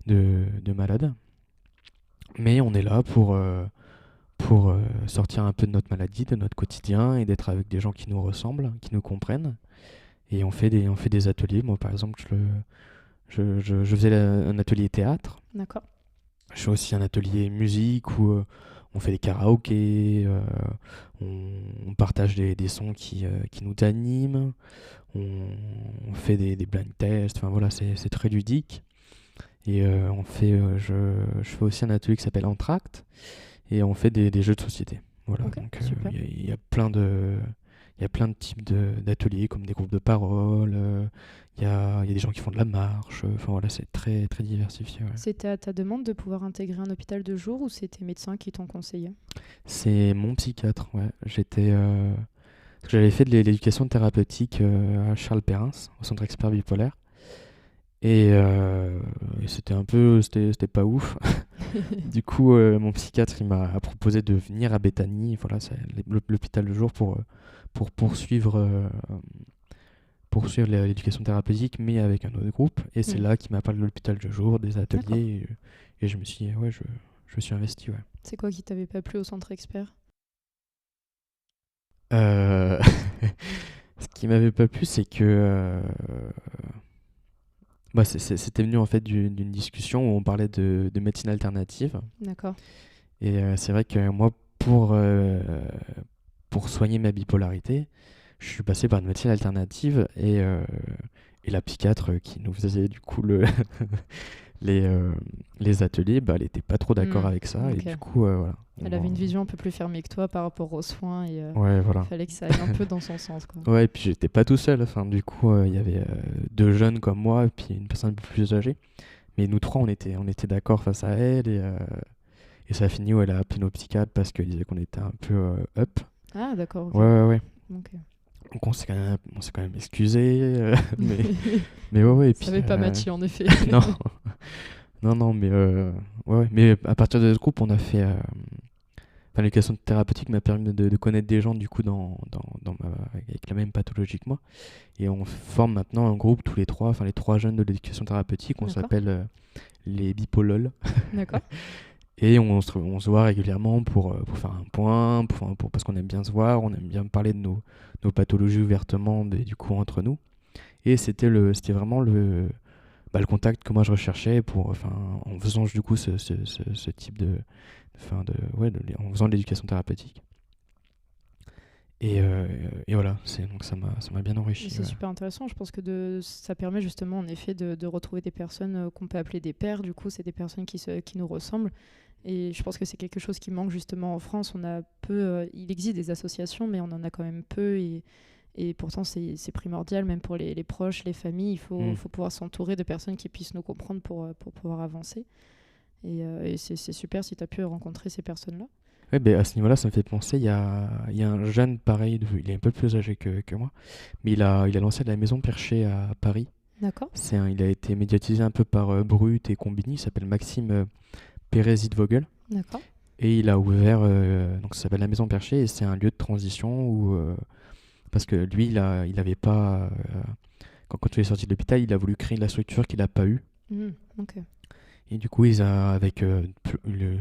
de malades. Mais on est là pour sortir un peu de notre maladie, de notre quotidien et d'être avec des gens qui nous ressemblent, qui nous comprennent. Et on fait des ateliers. Moi, par exemple, je faisais un atelier théâtre. D'accord. Je fais aussi un atelier musique où on fait des karaokés, on partage des sons qui nous animent, on fait des blind tests, enfin voilà, c'est très ludique. Et je fais aussi un atelier qui s'appelle Entracte et on fait des jeux de société. Voilà, Ok, donc super. il y a plein de types d'ateliers comme des groupes de parole, il y a des gens qui font de la marche, enfin voilà, c'est très, très diversifié. Ouais. C'était à ta demande de pouvoir intégrer un hôpital de jour ou c'est tes médecins qui t'ont conseillé? C'est mon psychiatre, ouais. Parce que j'avais fait de l'éducation thérapeutique à Charles Perrin, au centre expert bipolaire. Et c'était pas ouf. Du coup, mon psychiatre, il m'a proposé de venir à Béthanie, voilà, c'est l'hôpital de jour pour poursuivre l'éducation thérapeutique, mais avec un autre groupe. Et c'est Hmm. là qu'il m'a parlé de l'hôpital de jour, des D'accord. ateliers, et je me suis dit, ouais, je me suis investi, ouais. C'est quoi qui t'avait pas plu au centre expert? Euh, Ce qui m'avait pas plu, c'est que bah, c'était venu en fait d'une discussion où on parlait de médecine alternative. D'accord. Et c'est vrai que moi, pour soigner ma bipolarité, je suis passé par une médecine alternative et la psychiatre qui nous faisait du coup les, euh, les ateliers, bah, elle était pas trop d'accord Hmm. avec ça. Et Ok. du coup, voilà. Elle avait une vision un peu plus fermée que toi par rapport aux soins et Ouais, voilà. fallait que ça aille un peu dans son sens, quoi. Ouais, et puis j'étais pas tout seul. Enfin, du coup, il y avait deux jeunes comme moi et puis une personne un peu plus âgée. Mais nous trois, on était d'accord face à elle et ça a fini où elle a appelé nos psychiatres parce qu'elle disait qu'on était un peu up. Ah, d'accord, ok. Ouais, ouais, ouais. Ok. Donc on s'est quand même excusé, mais ouais, et Ça puis avait pas matché en effet. non, non, mais ouais, mais à partir de ce groupe, on a fait, enfin, l'éducation thérapeutique m'a permis de connaître des gens du coup avec la même pathologie que moi, et on forme maintenant un groupe tous les trois, enfin les trois jeunes de l'éducation thérapeutique, on D'accord. s'appelle les bipolol. D'accord. Et on se voit régulièrement pour faire un point, parce qu'on aime bien se voir, on aime bien parler de nos pathologies ouvertement, du coup, entre nous. Et c'était vraiment le contact que moi je recherchais en faisant du coup ce type en faisant de l'éducation thérapeutique. Et voilà, donc ça m'a bien enrichi. C'est Ouais. super intéressant. Je pense que ça permet justement en effet de retrouver des personnes qu'on peut appeler des pairs. Du coup, c'est des personnes qui nous ressemblent. Et je pense que c'est quelque chose qui manque justement en France. On a peu, il existe des associations, mais on en a quand même peu. Et pourtant, c'est primordial, même pour les proches, les familles. Il faut pouvoir s'entourer de personnes qui puissent nous comprendre pour pouvoir avancer. Et c'est super si tu as pu rencontrer ces personnes-là. Ouais, ben à ce niveau-là, ça me fait penser, il y a un jeune pareil, il est un peu plus âgé que moi, mais il a lancé la Maison Perchée à Paris. D'accord. Il a été médiatisé un peu par Brut et Combini, il s'appelle Maxime Pérez-Vogel. D'accord. Et il a ouvert, donc ça s'appelle la Maison Perchée, et c'est un lieu de transition parce que lui, il avait pas, quand il est sorti de l'hôpital, il a voulu créer la structure qu'il n'a pas eue. Ok. Et du coup, je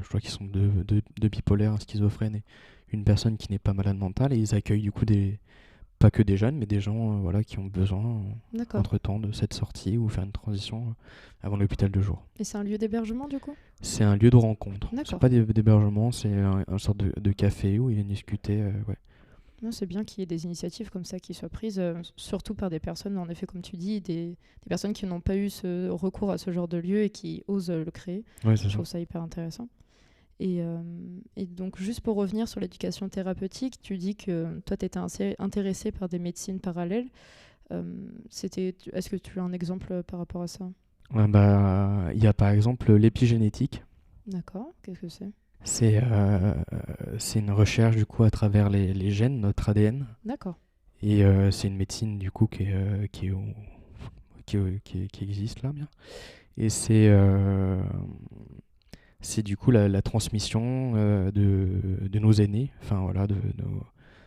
crois qu'ils sont deux bipolaires, un schizophrène et une personne qui n'est pas malade mentale. Et ils accueillent du coup pas que des jeunes, mais des gens voilà, qui ont besoin, D'accord. entre-temps, de cette sortie ou faire une transition avant l'hôpital de jour. Et c'est un lieu d'hébergement du coup? C'est un lieu de rencontre. D'accord. C'est pas d'hébergement, c'est un sorte de café où ils viennent discuter. Ouais. Non, c'est bien qu'il y ait des initiatives comme ça qui soient prises, surtout par des personnes, en effet, comme tu dis, des personnes qui n'ont pas eu ce recours à ce genre de lieu et qui osent le créer. Ouais, c'est Je ça. trouve ça hyper intéressant. Et donc, juste pour revenir sur l'éducation thérapeutique, tu dis que toi, tu étais intéressé par des médecines parallèles. Est-ce que tu as un exemple par rapport à ça? Ouais, il y a par exemple l'épigénétique. D'accord, qu'est-ce que c'est? C'est une recherche du coup à travers les gènes, notre ADN. D'accord. Et c'est une médecine du coup qui existe là bien. Et c'est du coup la transmission de nos aînés, enfin voilà,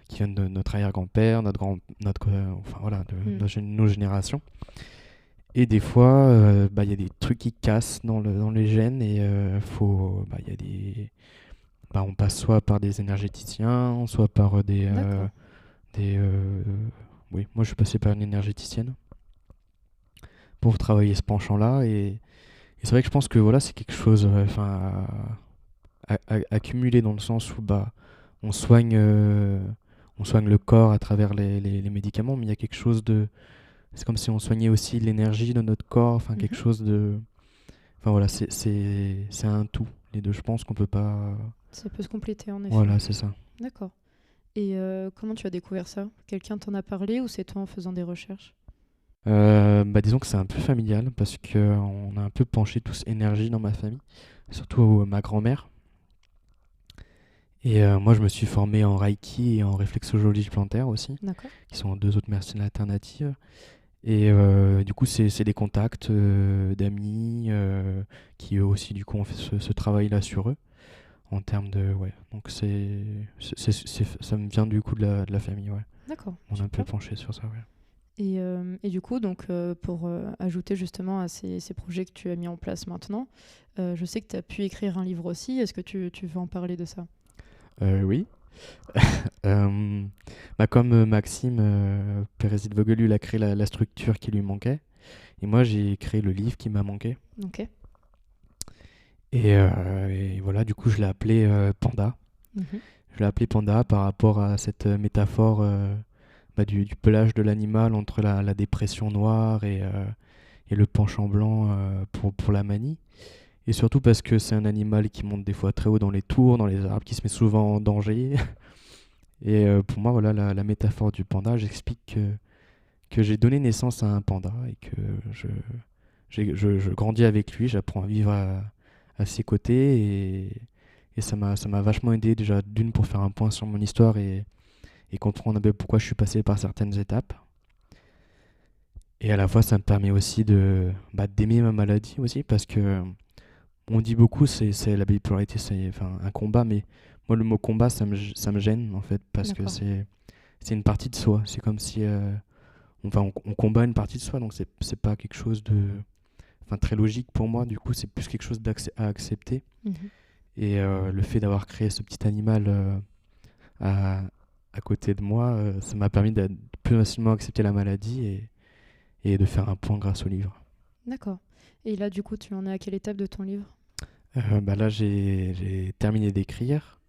qui viennent de notre arrière-grand-père, enfin voilà, de nos générations. Et des fois, il y a des trucs qui cassent dans les gènes et il y a on passe soit par des énergéticiens, soit par D'accord. oui, moi je suis passé par une énergéticienne pour travailler ce penchant-là. Et c'est vrai que je pense que voilà, c'est quelque chose à cumuler dans le sens où on soigne, on soigne le corps à travers les médicaments, mais il y a quelque chose de. C'est comme si on soignait aussi l'énergie de notre corps, enfin quelque chose de. Enfin voilà, c'est un tout. Les deux, je pense qu'on peut pas. Ça peut se compléter en effet. Voilà, c'est ça. D'accord. Et comment tu as découvert ça? Quelqu'un t'en a parlé ou c'est toi en faisant des recherches? Disons que c'est un peu familial parce qu'on a un peu penché tous énergie dans ma famille, surtout ma grand-mère. Et moi, je me suis formé en Reiki et en réflexologie plantaire aussi, D'accord. qui sont deux autres médecines alternatives. Et du coup, c'est des contacts d'amis qui eux aussi, du coup, ont fait ce travail-là sur eux en termes de. Ouais. Donc, ça me vient du coup de la famille, ouais. D'accord. On a un peu Super. penché sur ça, ouais. Et du coup, donc, pour ajouter justement à ces projets que tu as mis en place maintenant, je sais que tu as pu écrire un livre aussi. Est-ce que tu veux en parler de ça? Oui. Comme Maxime Pérez-Vogel, il a créé la structure qui lui manquait. Et moi, j'ai créé le livre qui m'a manqué. Ok. Et voilà, du coup, je l'ai appelé Panda. Je l'ai appelé Panda par rapport à cette métaphore du pelage de l'animal entre la dépression noire et le penchant blanc pour la manie. Et surtout parce que c'est un animal qui monte des fois très haut dans les tours, dans les arbres, qui se met souvent en danger. Et pour moi, voilà, la métaphore du panda, j'explique que j'ai donné naissance à un panda et que je grandis avec lui, j'apprends à vivre à ses côtés. Et ça m'a vachement aidé déjà, d'une, pour faire un point sur mon histoire et et comprendre un peu pourquoi je suis passé par certaines étapes. Et à la fois, ça me permet aussi d'aimer ma maladie aussi, parce que on dit beaucoup, c'est la bipolarité, c'est enfin, un combat, mais moi, le mot combat, ça me gêne, en fait, parce que D'accord. c'est une partie de soi. C'est comme si on combat une partie de soi, donc c'est pas quelque chose très logique pour moi. Du coup, c'est plus quelque chose à accepter. Mhm. Et le fait d'avoir créé ce petit animal à, à côté de moi, ça m'a permis de plus facilement accepter la maladie et de faire un point grâce au livre. D'accord. Et là, du coup, tu en es à quelle étape de ton livre? Là, j'ai terminé d'écrire.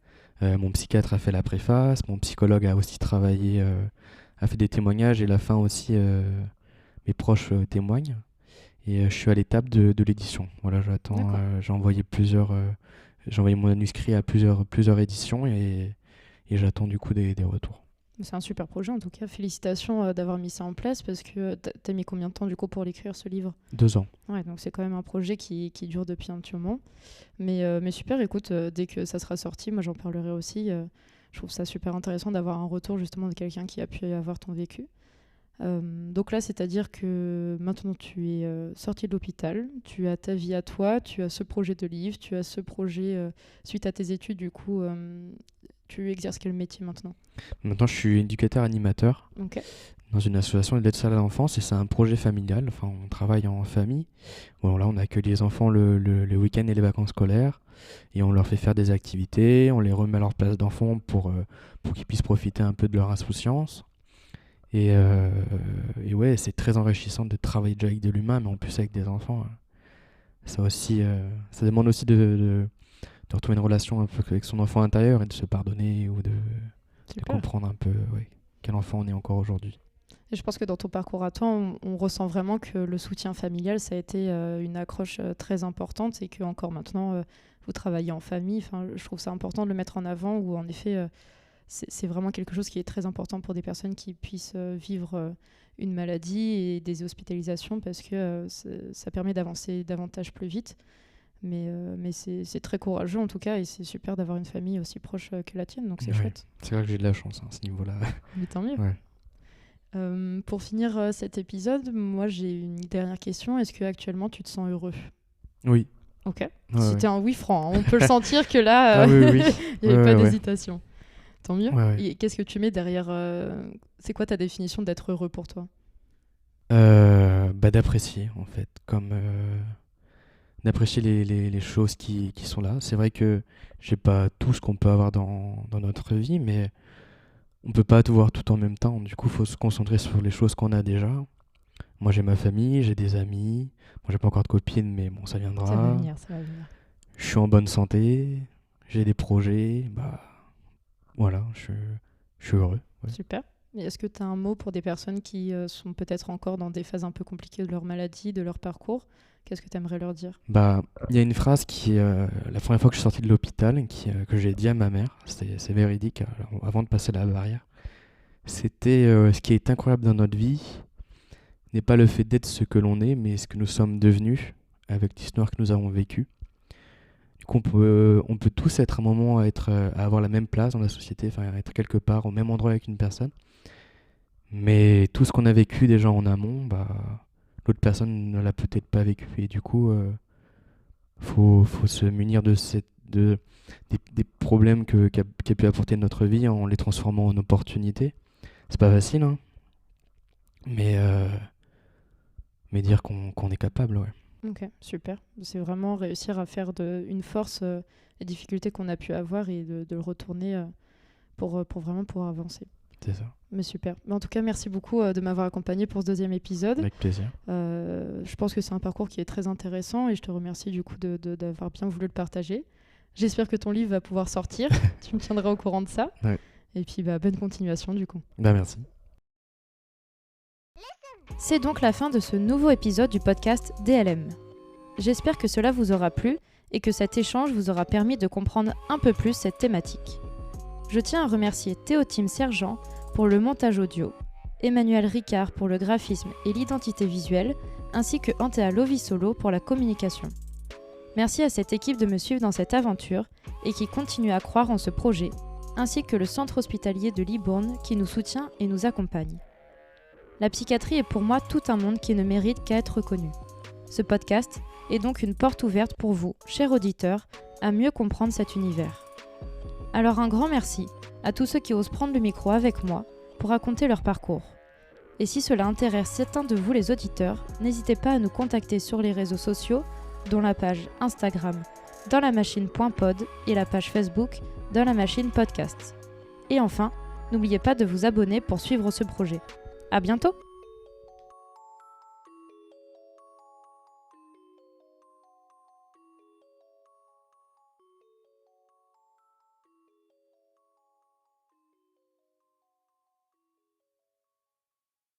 Mon psychiatre a fait la préface, mon psychologue a aussi travaillé, a fait des témoignages et la fin aussi, mes proches témoignent. Et je suis à l'étape de l'édition. Voilà, j'attends. D'accord. J'ai envoyé mon manuscrit à plusieurs éditions et j'attends du coup des retours. C'est un super projet en tout cas. Félicitations d'avoir mis ça en place parce que t'as mis combien de temps du coup pour l'écrire ce livre? 2 ans. Ouais, donc c'est quand même un projet qui dure depuis un petit moment. Mais super, écoute, dès que ça sera sorti, moi j'en parlerai aussi. Je trouve ça super intéressant d'avoir un retour justement de quelqu'un qui a pu avoir ton vécu. Donc là, c'est-à-dire que maintenant tu es sorti de l'hôpital, tu as ta vie à toi, tu as ce projet de livre, tu as ce projet suite à tes études, du coup, tu exerces quel métier maintenant? Maintenant, je suis éducateur animateur Ok, dans une association d'aide sociale à l'enfance et c'est un projet familial. Enfin, on travaille en famille. Bon, là, on accueille les enfants le week-end et les vacances scolaires et on leur fait faire des activités, on les remet à leur place d'enfant pour qu'ils puissent profiter un peu de leur insouciance. Et ouais, c'est très enrichissant de travailler déjà avec de l'humain, mais en plus avec des enfants. Ça aussi, ça demande aussi de retrouver une relation un peu avec son enfant intérieur et de se pardonner ou de super. comprendre un peu quel enfant on est encore aujourd'hui. Et je pense que dans ton parcours à toi, on ressent vraiment que le soutien familial, ça a été une accroche très importante et que encore maintenant, vous travaillez en famille. Enfin, je trouve ça important de le mettre en avant où en effet, c'est vraiment quelque chose qui est très important pour des personnes qui puissent vivre une maladie et des hospitalisations parce que ça permet d'avancer davantage plus vite. Mais c'est très courageux en tout cas et c'est super d'avoir une famille aussi proche que la tienne, donc c'est Ouais. chouette. C'est vrai que j'ai de la chance à ce niveau-là. Mais tant mieux. Ouais. Pour finir cet épisode, moi j'ai une dernière question. Est-ce que actuellement tu te sens heureux? Oui. Ok. Ouais, C'était ouais. un oui franc, hein. On peut le sentir que là, Ah oui, oui. il n'y avait Ouais, pas ouais. d'hésitation. Tant mieux. Ouais, ouais. Et qu'est-ce que tu mets derrière c'est quoi ta définition d'être heureux pour toi? D'apprécier en fait, comme d'apprécier les choses qui sont là. C'est vrai que j'ai pas tout ce qu'on peut avoir dans notre vie, mais on peut pas tout voir tout en même temps. Du coup, il faut se concentrer sur les choses qu'on a déjà. Moi, j'ai ma famille, j'ai des amis. Moi, j'ai pas encore de copine, mais bon, ça Ça va viendra. venir, ça va venir. Je suis en bonne santé, j'ai des projets. Bah, voilà, je suis heureux. Ouais. Super. Et est-ce que tu as un mot pour des personnes qui sont peut-être encore dans des phases un peu compliquées de leur maladie, de leur parcours? Qu'est-ce que tu aimerais leur dire? Bah, il y a une phrase qui, la première fois que je suis sorti de l'hôpital, que j'ai dit à ma mère, c'est véridique, avant de passer la barrière. C'était ce qui est incroyable dans notre vie n'est pas le fait d'être ce que l'on est, mais ce que nous sommes devenus avec l'histoire que nous avons vécue. Du coup, on peut tous être à un moment à avoir la même place dans la société, enfin être quelque part au même endroit avec une personne. Mais tout ce qu'on a vécu déjà en amont, bah, l'autre personne ne l'a peut-être pas vécu. Et du coup, faut se munir des problèmes qu'a pu apporter notre vie en les transformant en opportunités. C'est pas facile, hein, mais, euh, mais dire qu'on est capable, ouais. Ok, super. C'est vraiment réussir à faire une force les difficultés qu'on a pu avoir et de le retourner pour vraiment pouvoir avancer. C'est ça. Mais super. Mais en tout cas, merci beaucoup de m'avoir accompagné pour ce deuxième épisode. Avec plaisir. Je pense que c'est un parcours qui est très intéressant et je te remercie du coup d'avoir bien voulu le partager. J'espère que ton livre va pouvoir sortir. Tu me tiendras au courant de ça. Ouais. Et puis, bonne continuation du coup. Bah, merci. C'est donc la fin de ce nouveau épisode du podcast DLM. J'espère que cela vous aura plu et que cet échange vous aura permis de comprendre un peu plus cette thématique. Je tiens à remercier Théotime Sergent pour le montage audio, Emmanuel Ricard pour le graphisme et l'identité visuelle, ainsi que Antea Lovisolo pour la communication. Merci à cette équipe de me suivre dans cette aventure et qui continue à croire en ce projet, ainsi que le centre hospitalier de Libourne qui nous soutient et nous accompagne. La psychiatrie est pour moi tout un monde qui ne mérite qu'à être connu. Ce podcast est donc une porte ouverte pour vous, chers auditeurs, à mieux comprendre cet univers. Alors un grand merci à tous ceux qui osent prendre le micro avec moi pour raconter leur parcours. Et si cela intéresse certains de vous les auditeurs, n'hésitez pas à nous contacter sur les réseaux sociaux, dont la page Instagram dans la machine.pod et la page Facebook dans la machine podcast. Et enfin, n'oubliez pas de vous abonner pour suivre ce projet. À bientôt!